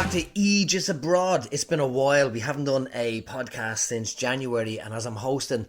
back to Eejits Abroad. It's been a while. We haven't done a podcast since January, and as I'm hosting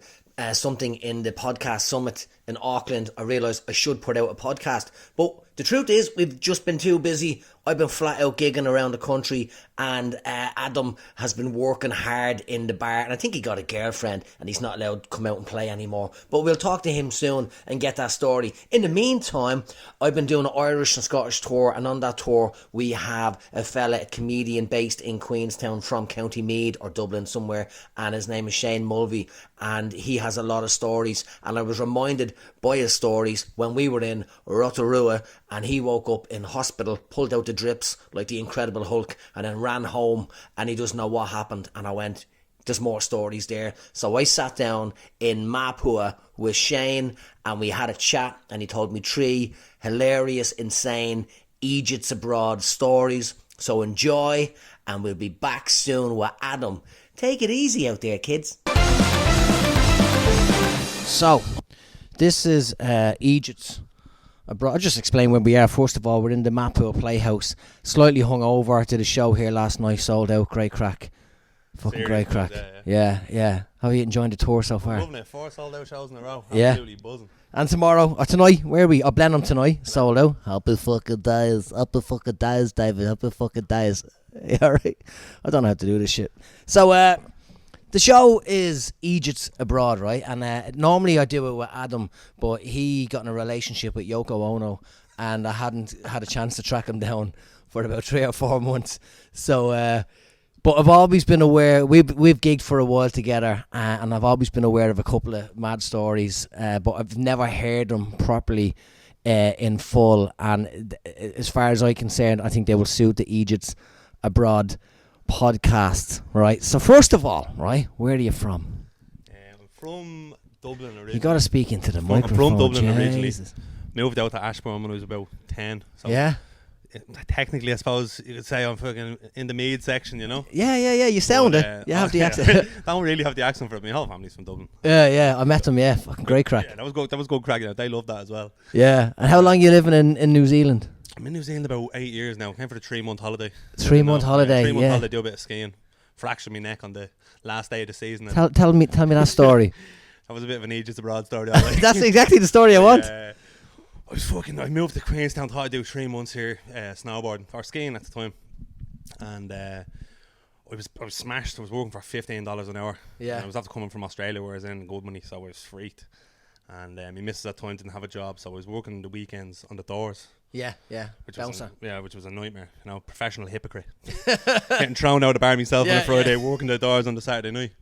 something in the podcast summit in Auckland, I realised I should put out a podcast. But the truth is, we've just been too busy. I've been flat out gigging around the country, and Adam has been working hard in the bar, and I think he got a girlfriend and he's not allowed to come out and play anymore. But we'll talk to him soon and get that story. In the meantime, I've been doing an Irish and Scottish tour, and on that tour we have a fella, a comedian based in Queenstown from County Meath or Dublin somewhere, and his name is Shane Mulvey, and he has a lot of stories, and I was reminded by his stories when we were in Rotorua and he woke up in hospital, pulled out the drips like the Incredible Hulk, and then ran home, and he doesn't know what happened. And I went, there's more stories there. So I sat down in Mapua with Shane and we had a chat, and he told me 3 hilarious, insane Eejits Abroad stories. So enjoy, and we'll be back soon with Adam. Take it easy out there, kids. So this is Eejits Abroad. I'll just explain where we are. First of all, we're in the Mapua Playhouse. Slightly hungover. Did a show here last night. Sold out. Great crack. Fucking great crack. Yeah. How are you enjoying the tour so far? Loving it. 4 sold out shows in a row. Yeah. Absolutely buzzing. And tomorrow, or tonight, where are we? Oh, Blenheim tonight. Sold out. Happy fucking days, David. Happy fucking days. Yeah, alright. I don't know how to do this shit. So, the show is Eejits Abroad, right? And normally I do it with Adam, but he got in a relationship with Yoko Ono, and I hadn't had a chance to track him down for about 3 or 4 months. So, but I've always been aware, we've gigged for a while together, and I've always been aware of a couple of mad stories, but I've never heard them properly in full. And as far as I'm concerned, I think they will suit the Eejits Abroad podcast, right? So first of all, right, where are you from? I'm from Dublin originally. You got to speak into the microphone. I'm from Dublin originally. Jesus. Moved out to Ashbourne when I was about 10. So Yeah. Technically, I suppose you could say I'm fucking in the Meath section, you know? Yeah. You sound it. You have the accent. Don't really have the accent for it. My whole family's from Dublin. Yeah. I met them. Yeah, fucking great crack. Yeah, that was good crack. They loved that as well. Yeah. And how long are you living in New Zealand? I'm in New Zealand about 8 years now. Came for the 3-month holiday. 3-month holiday. 3-month holiday. Do a bit of skiing. Fractured my neck on the last day of the season. Tell me that story. That was a bit of an Eejits Abroad story. All right. That's exactly the story I want. I moved to Queenstown, thought I'd do 3 months here, snowboarding or skiing at the time, and I was smashed. I was working for $15 an hour. Yeah. And I was after coming from Australia where I was in good money, so I was freaked. And my missus at the time didn't have a job, so I was working the weekends on the doors. Yeah. Which Bouncer. was a nightmare. You know, professional hypocrite. Getting thrown out of the bar myself on a Friday, working the doors on the Saturday night.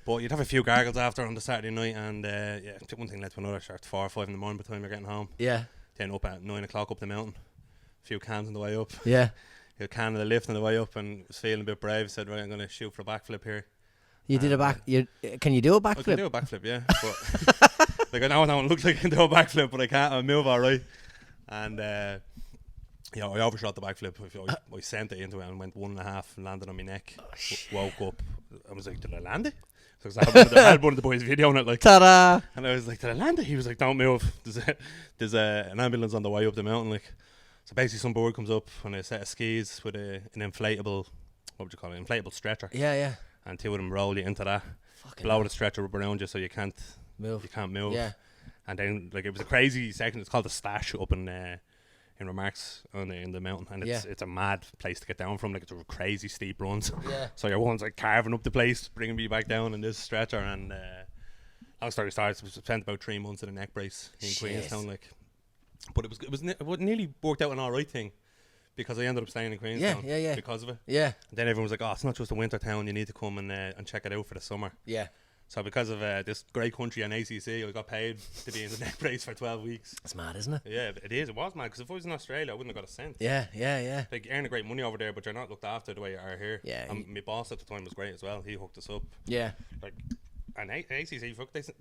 But you'd have a few gargles after on the Saturday night, and one thing led to another. At 4 or 5 in the morning by the time you're getting home. Yeah. Then up at 9 o'clock up the mountain. A few cans on the way up. Yeah. A can of the lift on the way up, and was feeling a bit brave. Said, right, I'm going to shoot for a backflip here. You did a back. Can you do a backflip? I can do a backflip, yeah. But like I know it looks like I can do a backflip, but I can't. I move all right. And I overshot the backflip. I sent it into it and went 1.5 and landed on my neck. Woke up. I was like, did I land it? So I had one of the boys videoing it, like, ta-da! And I was like, did I land it? He was like, don't move. There's an ambulance on the way up the mountain, like. So basically, some board comes up on a set of skis with an inflatable, what would you call it? Inflatable stretcher. Yeah. And 2 of them roll you into that. Blow the stretcher up around you so you can't move. Yeah. And then, like, it was a crazy section. It's called the Stash up in Remarks in the mountain, and it's a mad place to get down from. Like, it's a crazy steep runs. Yeah. So your one's like carving up the place, bringing me back down in this stretcher, and long story starts. We spent about 3 months in a neck brace in Queenstown, like. But it nearly worked out an alright thing, because I ended up staying in Queenstown. Yeah. Because of it. Yeah. And then everyone was like, "Oh, it's not just a winter town. You need to come and check it out for the summer." Yeah. So because of this great country on ACC, I got paid to be in the neck brace for 12 weeks. That's mad, isn't it? Yeah, it is. It was mad, because if I was in Australia, I wouldn't have got a cent. Yeah. Like, you earn a great money over there, but you're not looked after the way you are here. Yeah. And my boss at the time was great as well. He hooked us up. Yeah. Like, and ACC,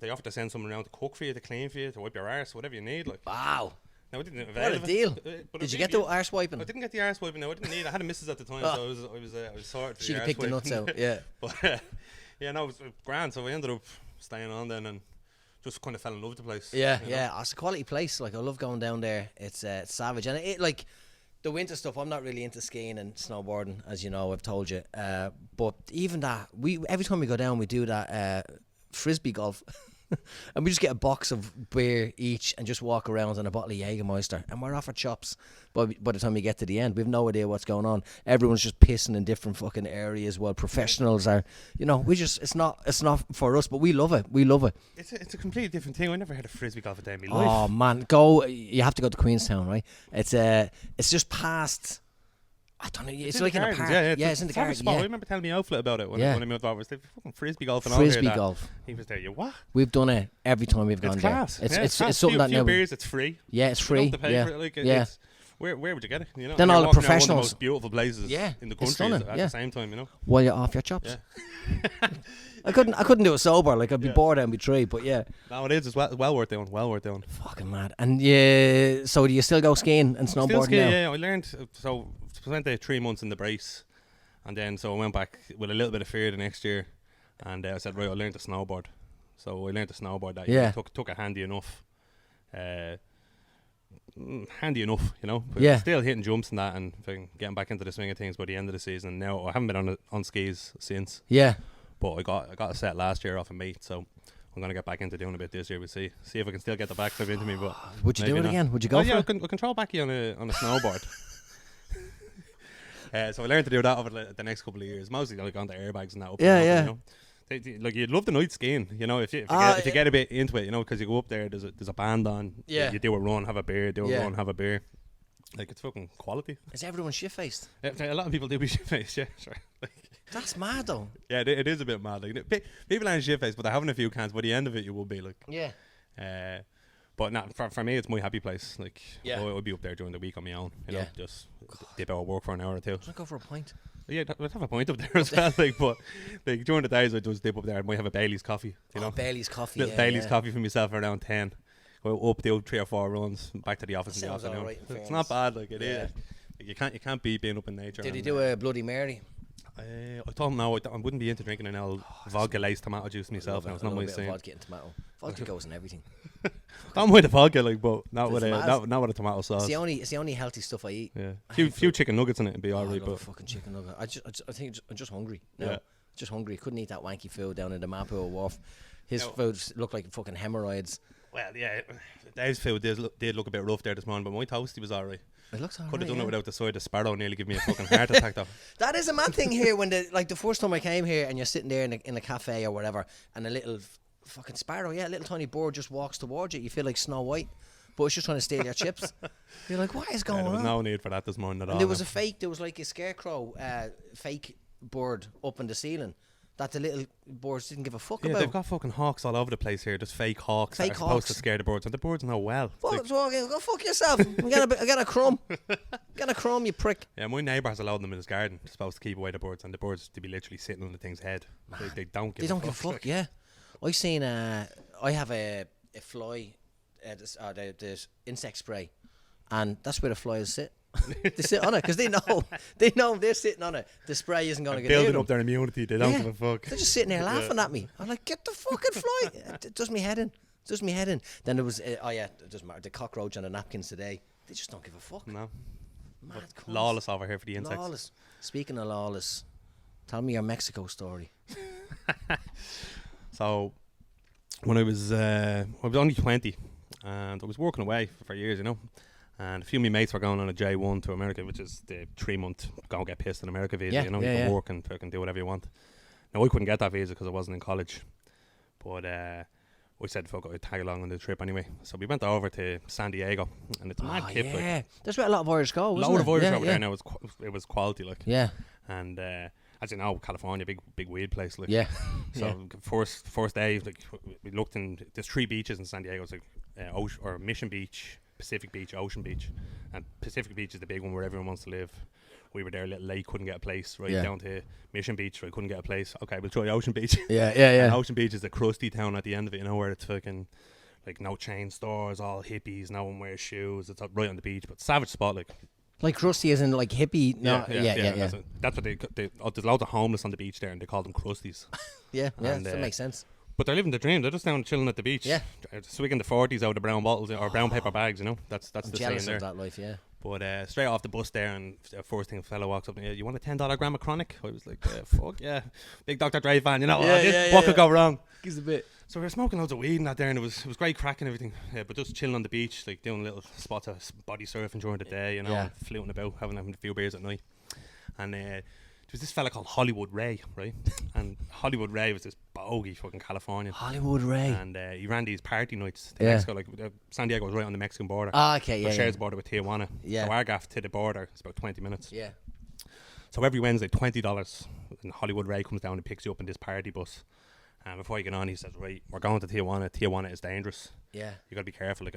they offered to send someone around to cook for you, to clean for you, to wipe your arse, whatever you need. Like. Wow. No, I didn't. What a deal! Did you get the arse wiping? I didn't get the arse wiping. No, I didn't need. I had a missus at the time, so I was sorted. She could pick the nuts out. Yeah. But it was grand. So I ended up staying on then, and just kind of fell in love with the place. Yeah. It's a quality place. Like, I love going down there. It's savage, and it like the winter stuff, I'm not really into skiing and snowboarding, as you know, I've told you. But even that, every time we go down, we do that frisbee golf. And we just get a box of beer each and just walk around on a bottle of Jägermeister, and we're off our chops by the time we get to the end. We've no idea what's going on. Everyone's just pissing in different fucking areas while professionals are, it's not for us, but we love it. It's a completely different thing. I never had a frisbee golf a day in my life. Oh man, you have to go to Queenstown, right? It's just past, I don't know. It's like in a park. Yeah, it's in the garden. I remember telling me outfit about it when I moved over. It's fucking frisbee golf and all frisbee golf. He was there. You what? We've done it every time we've gone there. It's something that few beers. It's free. Yeah, it's free. You don't have to pay for it. Like, where would you get it? Then all the professionals. One of the most beautiful places in the country at the same time. While you're off your chops. Yeah. I couldn't do it sober. Like I'd be bored and be three. But yeah. No, it is. It's well worth doing. Well worth doing. Fucking mad. And so do you still go skiing and snowboarding still skiing, now? Yeah, I learned. So spent 3 months in the brace, and then so I went back with a little bit of fear the next year, and I said, right, I learned to snowboard. So I learned to snowboard that year. Took it handy enough. But still hitting jumps and that, and getting back into the swing of things by the end of the season. And now I haven't been on skis since. Yeah. But I got a set last year off a mate, so I'm gonna get back into doing a bit this year. We'll see if I can still get the backflip into me. But would you do it again? Would you go? I can throw backy on a snowboard. So I learned to do that over the next couple of years. Mostly like on the airbags and that. Like you'd love the night skiing, if you get a bit into it, because you go up there, there's a band on. Yeah. You do a run, have a beer. Run, have a beer. Like it's fucking quality. Is everyone shit faced? A lot of people do be shit faced. Yeah, sure. That's mad though. Yeah, it is a bit mad. Like people aren't shit faced, but they're having a few cans. By the end of it, you will be like. Yeah. But not for me, it's my happy place. Like, I'll be up there during the week on my own. Just dip out of work for an hour or two. Just go for a pint. Yeah, I'd have a pint up there as well. But during the days, I just dip up there. I might have a Bailey's coffee. Bailey's coffee. Little Bailey's coffee for myself around 10. Go up, do 3 or 4 runs, back to the office in the afternoon. Right, it's not bad. Like it is. Like, you can't beat being up in nature. Did he do a Bloody Mary? I told him no, I wouldn't be into drinking an old vodka laced tomato juice myself. Now it's not my thing. Vodka and tomato. Vodka goes in everything. Don't mind the vodka, but not with a tomato sauce. It's the only healthy stuff I eat. Yeah, few chicken nuggets in it and be alright. But fucking chicken nugget. I think I'm just hungry. Just hungry. Couldn't eat that wanky food down in the Mapo Wharf. His food looked like fucking hemorrhoids. Well, yeah, Dave's food did look a bit rough there this morning, but my toasty was alright. It looks alright. Could have done it without the side. The sparrow nearly gave me a fucking heart attack though. That is a mad thing here when the first time I came here and you're sitting there in a cafe or whatever, and a little fucking sparrow, a little tiny bird just walks towards you. You feel like Snow White, but it's just trying to steal your chips. You're like, what is going on? There was no need for that this morning at all. There was there was like a scarecrow, fake bird up in the ceiling that the little birds didn't give a fuck about. They've got fucking hawks all over the place here, just fake hawks that are supposed to scare the birds, and the birds know well. Go fuck yourself. I got a crumb. Get a crumb, you prick. Yeah, my neighbour has a load of them in his garden, supposed to keep away the birds, and the birds to be literally sitting on the thing's head. They don't give a fuck. Yeah. I seen I have a fly, the insect spray, and that's where the flies sit. They sit on it because they know they're sitting on it. The spray isn't going to get building up their immunity. They don't give a fuck. They're just sitting there laughing at me. I'm like, get the fucking fly. It does me head in. Then there was it doesn't matter. The cockroach on the napkins today. They just don't give a fuck. No. Mad lawless over here for the insects. Lawless. Speaking of lawless, tell me your Mexico story. So when I was only 20, and I was working away for years, and a few of my mates were going on a J1 to America, which is the 3-month go and get pissed in America visa. You can work and fucking do whatever you want. Now I couldn't get that visa because I wasn't in college, but we said fuck it, I'd tag along on the trip anyway. So we went over to San Diego, and it's a mad kip. Yeah, that's where a lot of Irish go. A lot of Irish over there now. It was quality, like. Yeah. And as you know, California, big weed place, like. Yeah. So first day, like we looked in. There's 3 beaches in San Diego. It's like Mission Beach, Pacific Beach, Ocean Beach, and Pacific Beach is the big one where everyone wants to live. We were there a little late, couldn't get a place. Down to Mission Beach, where I couldn't get a place. Okay, we'll try Ocean Beach. Yeah. And Ocean Beach is a crusty town at the end of it, where it's fucking like no chain stores, all hippies, no one wears shoes. It's right on the beach, but savage spot, like crusty as in like hippie. No, yeah. That's what they there's loads of homeless on the beach there, and they call them crusties. That makes sense. But they're living the dream. They're just down chilling at the beach. Yeah. Swigging the 40s out of brown bottles or brown paper bags, That's the jealous scene there. of that life, yeah. But straight off the bus there, and the first thing a fellow walks up and you want a $10 gram of chronic? I was like, fuck yeah, big Dr. Dre fan, you know. What could go wrong? Gives a bit. So we were smoking loads of weed and that there, and it was great crack and everything. But just chilling on the beach, like doing little spots of body surfing during the day, you know, and fluting about, having a few beers at night. And there was this fella called Hollywood Ray, right? And Hollywood Ray was this bogey fucking Californian. Hollywood Ray. And he ran these party nights to Mexico. Like San Diego was right on the Mexican border. Okay, yeah. Shares the border with Tijuana. Yeah. So our gaff to the border is about 20 minutes. Yeah. So every Wednesday, $20, and Hollywood Ray comes down and picks you up in this party bus. And before you get on, he says, right, we're going to Tijuana. Tijuana is dangerous. Yeah. You got to be careful. Like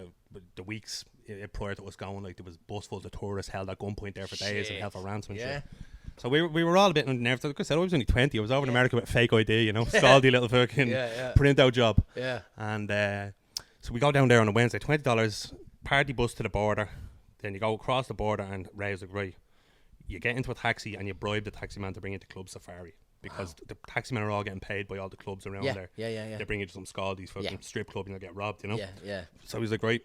the weeks prior to us going, like there was bus full of tourists held at gunpoint there for days and held for ransom and shit. So we were all a bit nervous. Like I said, I was only 20. I was over in America with a fake ID, you know, scaldy little fucking printout job. Yeah. And so we go down there on a Wednesday, $20, party bus to the border. Then you go across the border and Ray's like, right, you get into a taxi and you bribe the taxi man to bring you to Club Safari. Because the taxi men are all getting paid by all the clubs around there. Yeah. They bring you to some scaldies fucking strip club and you'll get robbed, you know? Yeah. So he's like, right,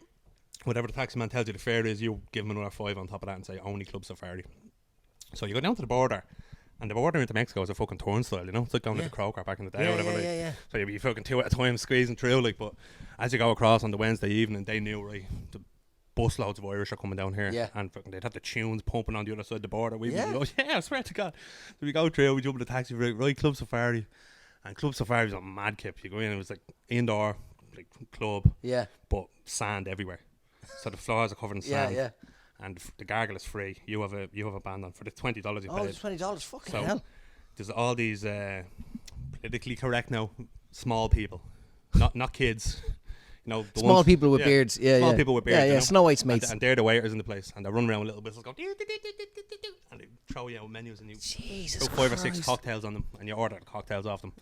whatever the taxi man tells you the fare is, you give him another $5 on top of that and say, only Club Safari. So you go down to the border, and the border into Mexico is a fucking turnstile, you know? It's like going to the Croker back in the day or whatever. So you'd be fucking two at a time squeezing through, like, but as you go across on the Wednesday evening, they knew, right, the busloads of Irish are coming down here, and fucking they'd have the tunes pumping on the other side of the border. We'd be like, I swear to God. So we go through, we jump in the taxi, right, Club Safari. And Club Safari was a mad kip. You go in, it was like indoor, like club, but sand everywhere. So the floors are covered in sand. And the gargle is free. You have a band on for the $20 you paid. Oh, it's $20. Fucking hell. There's all these politically correct now small people, not kids. You know, the small people with beards. Small people with beards. Yeah. You know? Snow White's mates. And they're the waiters in the place, and they run around with little whistles, go and they throw you out menus, and you throw 5 or 6 cocktails on them, and you order the cocktails off them.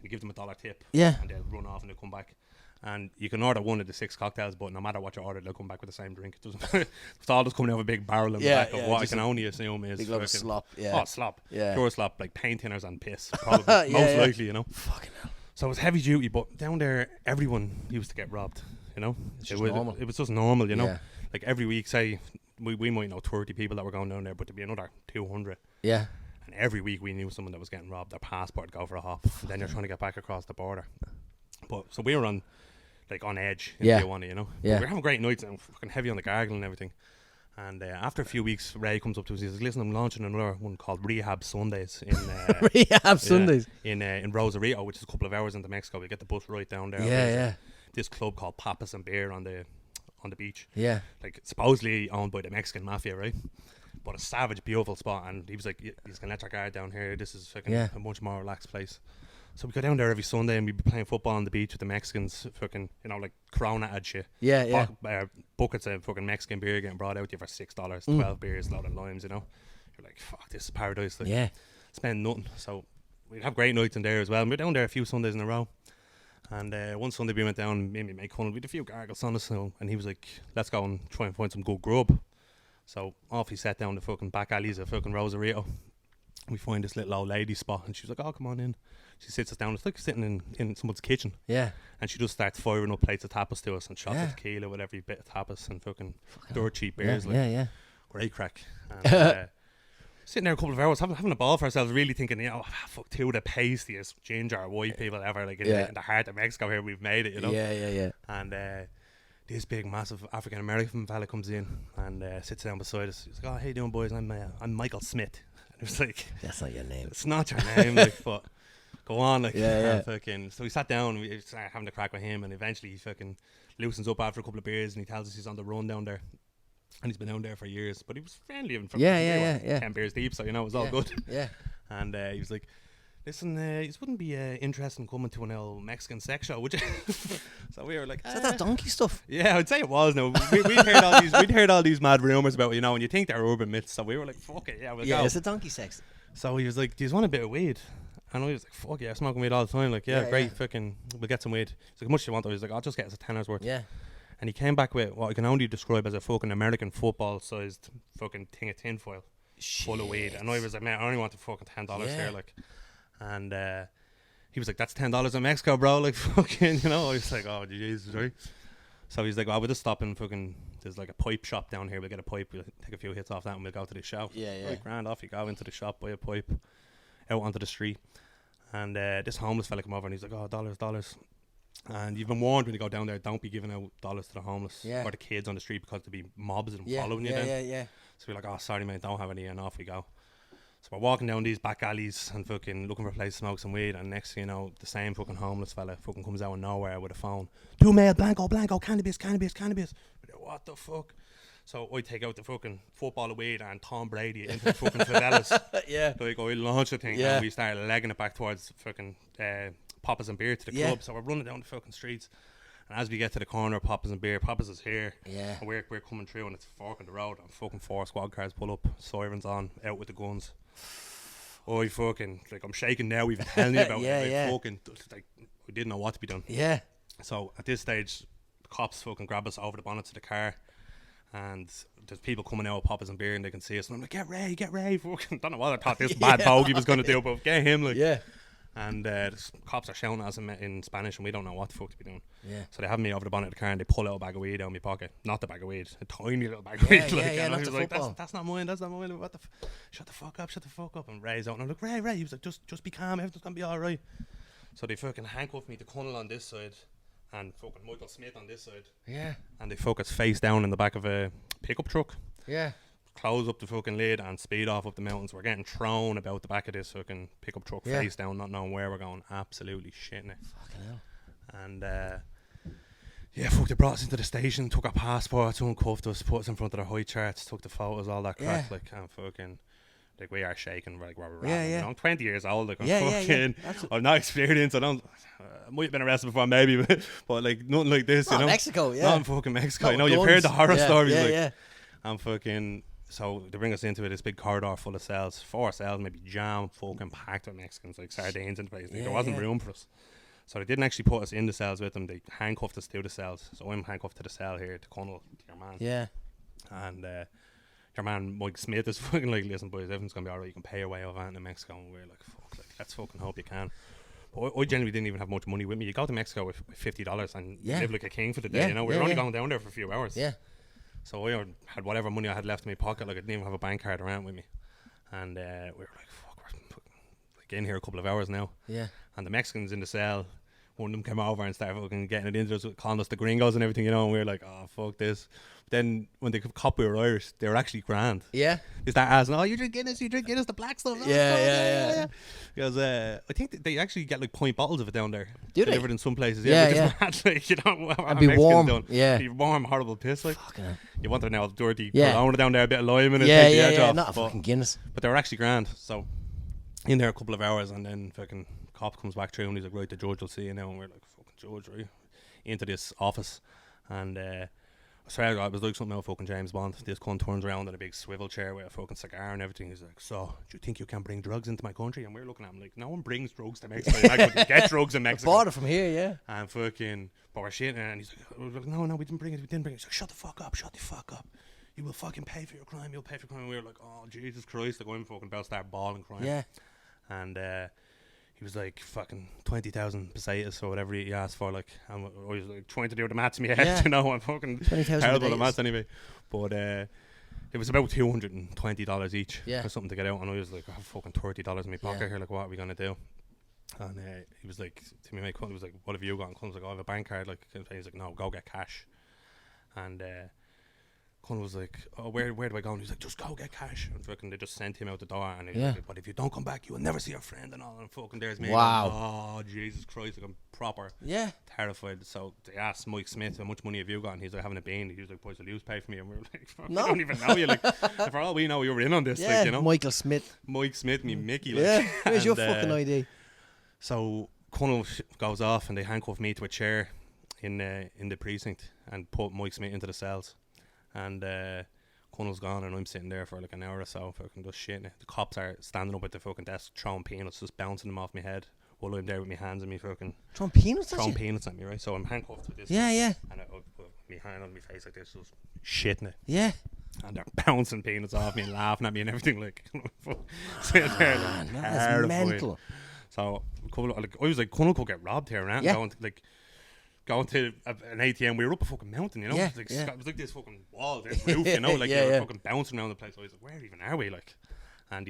You give them $1 tip. Yeah. And they'll run off and they'll come back. And you can order one of the 6 cocktails, but no matter what you order, they'll come back with the same drink. It doesn't. It's all just coming out of a big barrel in the back of what I can only assume is big of slop. Oh, slop. Yeah. Pure slop, like paint thinners and piss, probably. Most likely, you know. Fucking hell. So it was heavy duty, but down there, everyone used to get robbed, you know. Normal. It was just normal, you know. Like every week, say, we might know 30 people that were going down there, but there'd be another 200. Yeah. And every week we knew someone that was getting robbed. Their passport would go for a hop. And then you're trying to get back across the border. But so we were on edge in Tijuana, you know. Yeah. We were having great nights and fucking heavy on the gargle and everything. And after a few weeks, Ray comes up to us. He's like, "Listen, I'm launching another one called Rehab Sundays in Rehab Sundays in Rosarito, which is a couple of hours into Mexico. We get the bus right down there. This club called Papas and Beer on the beach. Yeah, like supposedly owned by the Mexican mafia, right? But a savage, beautiful spot. And he was like, "He's gonna let your guard down here. This is fucking a much more relaxed place." So we go down there every Sunday and we'd be playing football on the beach with the Mexicans, fucking, you know, like Corona ad shit. Buckets of fucking Mexican beer getting brought out to you for $6, 12 beers, load of limes, you know. You're like, fuck, this is paradise. Like, spend nothing. So we'd have great nights in there as well. And we were down there a few Sundays in a row. And one Sunday we went down, me and my mate Conal, we had a few gargles on us, and he was like, let's go and try and find some good grub. So off he sat down the fucking back alleys of fucking Rosarito. We find this little old lady spot, and she was like, "Oh, come on in." She sits us down. It's like sitting in someone's kitchen. Yeah. And she just starts firing up plates of tapas to us and shots of tequila with every bit of tapas and fucking dirt cheap beers. Great crack. And, sitting there a couple of hours having a ball for ourselves, really thinking, you know, fuck, 2 of the pastiest ginger white people ever, like in the heart of Mexico here, we've made it, you know. Yeah. And this big massive African American fella comes in and sits down beside us. He's like, "Oh, how you doing, boys? I'm Michael Smith." And it was like, "That's not your name." It's not your name, like, but go on, like, fucking. So we sat down and we started having a crack with him, and eventually he fucking loosens up after a couple of beers and he tells us he's on the run down there. And he's been down there for years, but he was friendly and 10 beers deep, so you know it was all good. Yeah. And he was like, "Listen, you wouldn't be interested in coming to an old Mexican sex show, would you?" So we were like, "Is that donkey stuff?" Yeah, I'd say it was. No, we'd heard all these mad rumors about it, you know, and you think they're urban myths. So we were like, "Fuck it, we'll go." Yeah, it's a donkey sex. So he was like, "Do you want a bit of weed?" And I was like, "Fuck yeah, smoking weed all the time." Like, great, fucking, we'll get some weed. He's like, "How much do you want?" I was like, "I'll just get us a $10 worth." Yeah. And he came back with what I can only describe as a fucking American football-sized fucking thing of tinfoil full of weed. And I was like, "Man, I only want the fucking $10 here," like. And he was like, "That's $10 in Mexico, bro." Like, fucking, you know. I was like, "Oh, Jesus, right?" So he's like, "Well, we'll just stop in fucking there's like a pipe shop down here. We'll get a pipe, we'll take a few hits off that, and we'll go to the shop. Right, grand, off you go into the shop, buy a pipe, out onto the street. And this homeless fella come over and he's like, oh, dollars. And you've been warned when you go down there, don't be giving out dollars to the homeless or the kids on the street, because there'll be mobs and following you then. So we're like, oh, sorry mate, don't have any, and off we go. So we're walking down these back alleys and fucking looking for a place to smoke some weed, and next thing you know, the same fucking homeless fella fucking comes out of nowhere with a phone. 2 male, blanco, cannabis. What the fuck? So I take out the fucking football of weed and Tom Brady into the fucking favelas. Like, I launch the thing and we start legging it back towards fucking Papa's and Beer to the club. So we're running down the fucking streets. And as we get to the corner of Papa's and Beer, Papa's is here. And we're coming through and it's a fork in the road. And fucking 4 squad cars pull up, sirens on, out with the guns. I fucking, like, I'm shaking now even telling you about it. Fucking, like, we didn't know what to be done. So at this stage, the cops fucking grab us over the bonnet of the car. And there's people coming out with Papa's and Beer and they can see us. And I'm like, get Ray. Fucking, don't know what I thought this bad bogey was going to do, but get him, like. And the cops are shouting at us in Spanish and we don't know what the fuck to be doing. So they have me over the bonnet of the car and they pull out a bag of weed out of my pocket. Not the bag of weed, a tiny little bag of weed. And I was like, that's not mine. What the shut the fuck up. And Ray's out and I'm like, Ray. He was like, just be calm, everything's going to be alright. So they fucking handcuffed me to Connell on this side and fucking Michael Smith on this side. And they fuck us face down in the back of a pickup truck. Close up the fucking lid and speed off up the mountains. We're getting thrown about the back of this fucking pickup truck face down, not knowing where we're going. Absolutely shitting it. Fucking hell. And they brought us into the station, took our passports, uncuffed us, put us in front of the high charts, took the photos, all that crap. Like, and fucking, like, we are shaking, like, where we're at. You know, I'm 20 years old, like, I'm fucking, I'm not experienced, I might have been arrested before maybe, but like, nothing like this, you know. Mexico, Not in fucking Mexico, you know, you've heard the horror stories, like, I'm fucking, so they bring us into this big corridor full of cells, 4 cells, maybe jam, fucking packed with Mexicans, like sardines in the place. There wasn't room for us. So they didn't actually put us in the cells with them, they handcuffed us to the cells. So I'm handcuffed to the cell here, to Connell, to your man. And your man Mike Smith is fucking like, listen boys, everything's going to be alright, you can pay your way over into Mexico. And we're like, fuck, like, let's fucking hope you can. But I generally didn't even have much money with me. You go to Mexico with $50 and you live like a king for the day, you know. We're only going down there for a few hours. So I had whatever money I had left in my pocket, like I didn't even have a bank card around with me. And we were like, fuck, we're like in here a couple of hours now. And the Mexicans in the cell, one of them came over and started fucking getting it into us, calling us the gringos and everything, you know, and we were like, oh, fuck this. But then when they cop we were Irish, they were actually grand. They start asking, oh, you drink Guinness, the black stuff. Because I think they actually get like pint bottles of it down there. Delivered in some places. Mad, like, you know, and be Mexicans warm. Be warm, horrible piss. Like, you want to know dirty. I want down there, a bit of lime and take the edge off. Not a fucking Guinness. But they were actually grand. So in there a couple of hours and then fucking cop comes back through and he's like, right, the judge will see you now. And we're like, fucking judge, right? Into this office. And I swear to God, it was like something out of fucking James Bond. This cunt turns around in a big swivel chair with a fucking cigar and everything. He's like, so, do you think you can bring drugs into my country? And we're looking at him like, no one brings drugs to Mexico. I couldn't get drugs in Mexico. Bought it from here, And fucking, but we're shitting. And he's like, no, we didn't bring it. He's like, shut the fuck up. You will fucking pay for your crime. And we were like, oh, Jesus Christ. Like, I'm fucking about to start bawling crying. And he was like, fucking 20,000 pesetas or whatever he asked for. Like, I was like trying to do the maths in my head, you know. I'm fucking terrible at maths anyway. But it was about $220 each for something to get out. And I was like, I have fucking $30 in my pocket here. Like, what are we going to do? And he was like, to me, my cousin was like, what have you got? And cousin was like, oh, I have a bank card. Like, he's like, no, go get cash. And Connell was like, oh, where do I go? And he's like, just go get cash. And fucking they just sent him out the door. And he was like, but if you don't come back, you will never see your friend and all. And fucking there's me. Wow. Going, oh, Jesus Christ. Like, I'm proper terrified. So they asked Mike Smith, how much money have you got? And he's like, having a bean. He was like, boys, will you pay for me? And we were like, no. I don't even know you. Like, for all we know, you were in on this. Like, you know? Michael Smith. Mike Smith, me Mickey. Like. Where's your fucking ID? So Connell goes off and they handcuff me to a chair in the precinct and put Mike Smith into the cells. And Connell's gone and I'm sitting there for like an hour or so fucking just shitting it. The cops are standing up at the fucking desk throwing peanuts, just bouncing them off my head while I'm there with my hands and me fucking throwing peanuts at me, right? So I'm handcuffed with this. And I put my hand on my face like this, just shitting it. And they're bouncing peanuts off me and laughing at me and everything, like sitting there like, that is mental. So I was like, Connell could get robbed here, right? Going to, like, going to an ATM. We were up a fucking mountain, you know. Yeah, It was like this fucking wall, this roof, you know, like you were fucking bouncing around the place. I was like, where even are we, like? And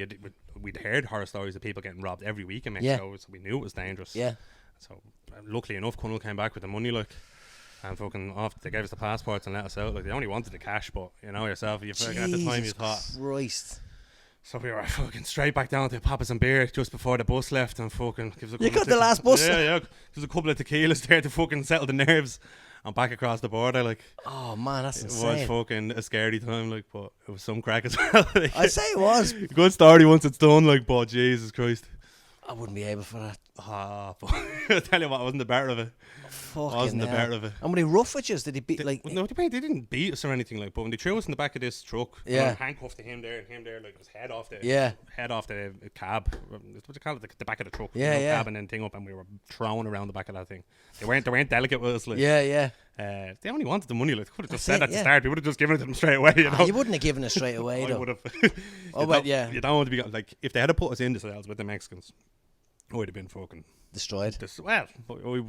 we'd heard horror stories of people getting robbed every week in Mexico, so we knew it was dangerous. Yeah. So luckily enough, Connell came back with the money, like, and fucking off. They gave us the passports and let us out. Like, they only wanted the cash, but you know yourself, you fucking at the time you thought. Christ. So we were fucking straight back down to pop us some beer just before the bus left, and fucking gives a couple. You got the last bus. Yeah. Gives a couple of tequilas there to fucking settle the nerves. And back across the border, like. Oh man, that's insane. It was fucking a scary time, like, but it was some crack as well. Like, I'd say it was. Good story once it's done, like, but Jesus Christ. I wouldn't be able for that. But I tell you what, I wasn't the better of it. Fucking the better of it. And when he rough with you, did he beat like? No, they didn't beat us or anything, like. But when they threw us in the back of this truck, yeah, handcuffed to him there, like his head off the cab. What do you call it? The back of the truck. Cab and then thing up, and we were thrown around the back of that thing. They weren't delicate with us, like. Yeah. They only wanted the money. Like, they could have just said at the start. We would have just given it to them straight away. You know, you wouldn't have given it straight away though. I would have. You don't want to be like, if they had put us in the cells with the Mexicans, I would have been fucking destroyed. We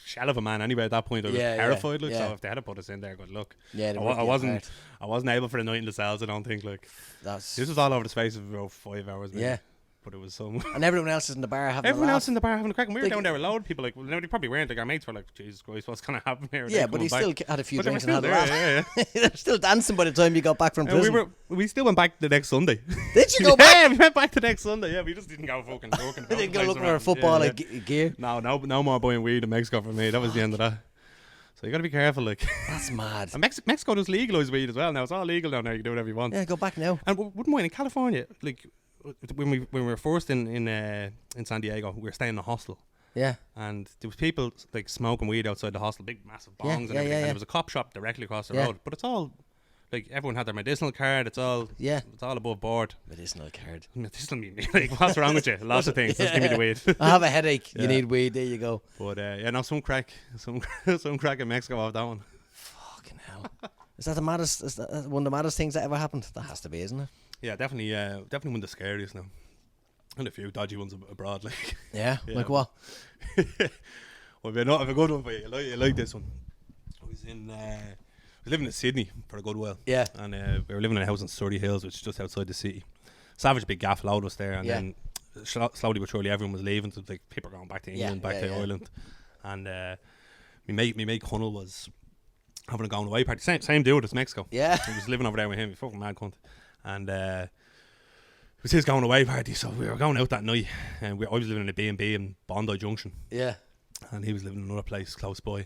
shell of a man anyway at that point. I was terrified. Like, so if they had put us in there, good luck. Yeah, I wasn't able for the night in the cells. I don't think. Like, this was all over the space of about 5 hours. Maybe. Yeah. But it was some. And everyone else is in the bar having a crack. And we were down there with a load of people. Like, well, they probably weren't. Like, our mates were like, Jesus Christ, what's going to happen here? Yeah, but he still had a few drinks and had a laugh. Yeah. They're still dancing by the time you got back from prison. We still went back the next Sunday. Did you go back? Yeah, we went back the next Sunday. Yeah, we just didn't go fucking talking. We didn't go looking for football gear. No more buying weed in Mexico for me. That was the end of that. So you got to be careful, like. That's mad. And Mexico does legalise weed as well now. It's all legal down there. You can do whatever you want. Yeah, go back now. And wouldn't mind in California, like. When we were first in San Diego, we were staying in a hostel. Yeah. And there was people like smoking weed outside the hostel, big massive bongs and everything. And there was a cop shop directly across the road. But it's all like everyone had their medicinal card. It's all above board. Medicinal card. Medicinal mean like what's wrong with you? Lots of things. Just give me the weed. I have a headache. You need weed. There you go. But some crack in Mexico off that one. Fucking hell. Is that the maddest? Is that one of the maddest things that ever happened? That has to be, isn't it? Yeah, definitely one of the scariest now. And a few dodgy ones abroad, like. Yeah, like what? Well, I have a good one for you. You like this one? I was living in Sydney for a good while. Yeah. And we were living in a house in Surrey Hills, which is just outside the city. Savage big gaff load was there, and then slowly but surely everyone was leaving. So like people were going back to England, back to Ireland, and my mate Connell was having a going away party. Same dude as Mexico. Yeah. He was living over there with him. He fucking mad cunt. And it was his going away party, so we were going out that night. And I was living in a B&B in Bondi Junction. Yeah. And he was living in another place close by.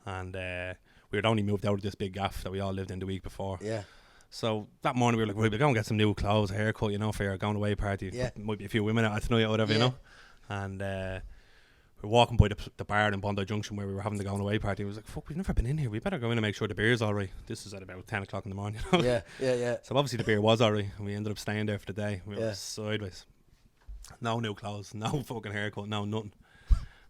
And we had only moved out of this big gaff that we all lived in the week before. Yeah. So that morning we were like, we'll go and get some new clothes, a haircut, for your going away party. Yeah. Might be a few women out tonight or whatever, you know. And we were walking by the bar in Bondi Junction where we were having the going away party. I was like, fuck, we've never been in here. We better go in and make sure the beer's alright. This is at about 10 o'clock in the morning. You know? Yeah. So obviously the beer was alright, and we ended up staying there for the day. We were sideways. No new clothes, no fucking haircut, no nothing.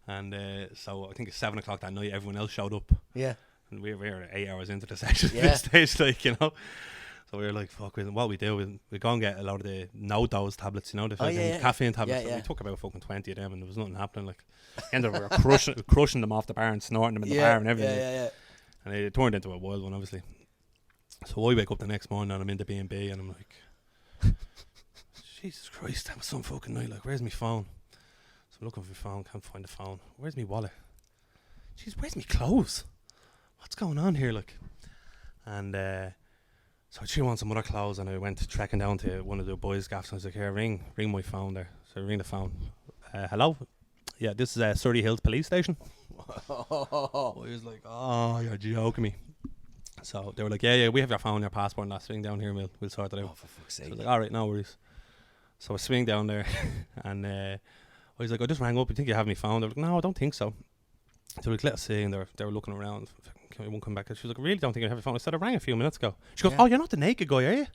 And so I think at 7 o'clock that night, everyone else showed up. Yeah. And we were 8 hours into the session at this stage, like, So we were like, fuck, what we do, we go and get a lot of the no-dose tablets, the caffeine tablets. So we took about fucking 20 of them, and there was nothing happening. Like, ended up we were crushing them off the bar and snorting them in the bar and everything. Yeah. And it turned into a wild one, obviously. So I wake up the next morning and I'm in the B&B and I'm like, Jesus Christ, that was some fucking night. Like, where's my phone? So I'm looking for my phone, can't find the phone. Where's my wallet? Jeez, where's my clothes? What's going on here? Like, and so I threw on some other clothes and I went trekking down to one of the boys' gaffs and I was like, here, ring my phone there. So I ring the phone. Hello? Yeah, this is Surrey Hills Police Station. I was like, oh, you're joking me. So they were like, yeah, we have your phone, your passport and that. Swing down here and we'll sort it out. Oh, for fuck's sake. So I was like, alright, no worries. So I swing down there and I was like, I just rang up, you think you have my phone? They were like, no, I don't think so. So we like, let us see, and they were looking around. It won't come back. She was like, I really don't think I have your phone. I said, I rang a few minutes ago. She goes, oh, you're not the naked guy, are you?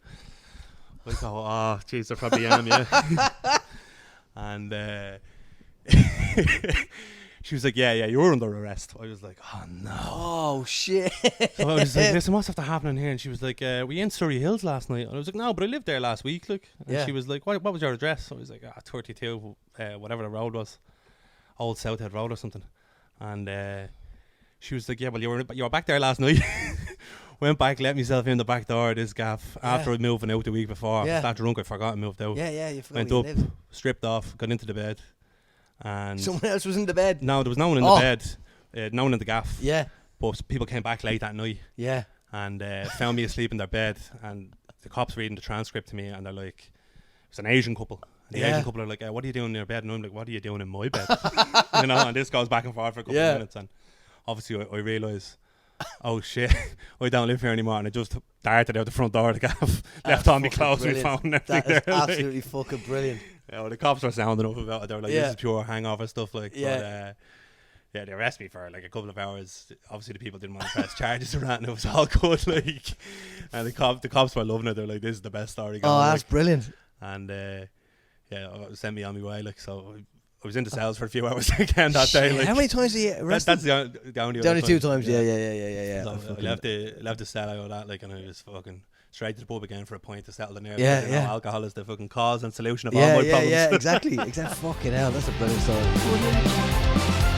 I go, oh, jeez, I probably am, yeah. And she was like, yeah, you're under arrest. I was like, oh, no. Oh, shit. So I was like, listen, what's after happening here? And she was like, were you in Surrey Hills last night? And I was like, no, but I lived there last week, like. And she was like, what was your address? So I was like, 32, whatever the road was. Old Southhead Road or something. And she was like, yeah, well, you were back there last night. Went back, let myself in the back door of this gaff after moving out the week before. I was that drunk, I forgot I moved out. You forgot. Went up, stripped off, got into the bed. And someone else was in the bed? No, there was no one in the bed. No one in the gaff. Yeah. But people came back late that night. Yeah. And found me asleep in their bed. And the cops reading the transcript to me, and they're like, it's an Asian couple. And the Asian couple are like, what are you doing in your bed? And I'm like, what are you doing in my bed? You know, and this goes back and forth for a couple of minutes. And obviously I realise, oh shit, I don't live here anymore. And I just darted out the front door of the gaff, left on my clothes, my phone and everything. That is absolutely fucking brilliant. Yeah, well, the cops were sounding up about it. They were like, this is pure hangover stuff. Like, but, they arrested me for like a couple of hours. Obviously, the people didn't want to press charges or that, and it was all good. Like, and the cops were loving it. They're like, this is the best story going. Oh, that's brilliant. And sent me on my way. Like, so I was in the cells for a few hours again that day. Like, how many times are you arrested? That's the only two times. Yeah. So I left the cell out of that, like, and I was fucking straight to the pub again for a pint to settle the nerves. Alcohol is the fucking cause and solution of all my problems. Exactly. Fucking hell, that's a brilliant story.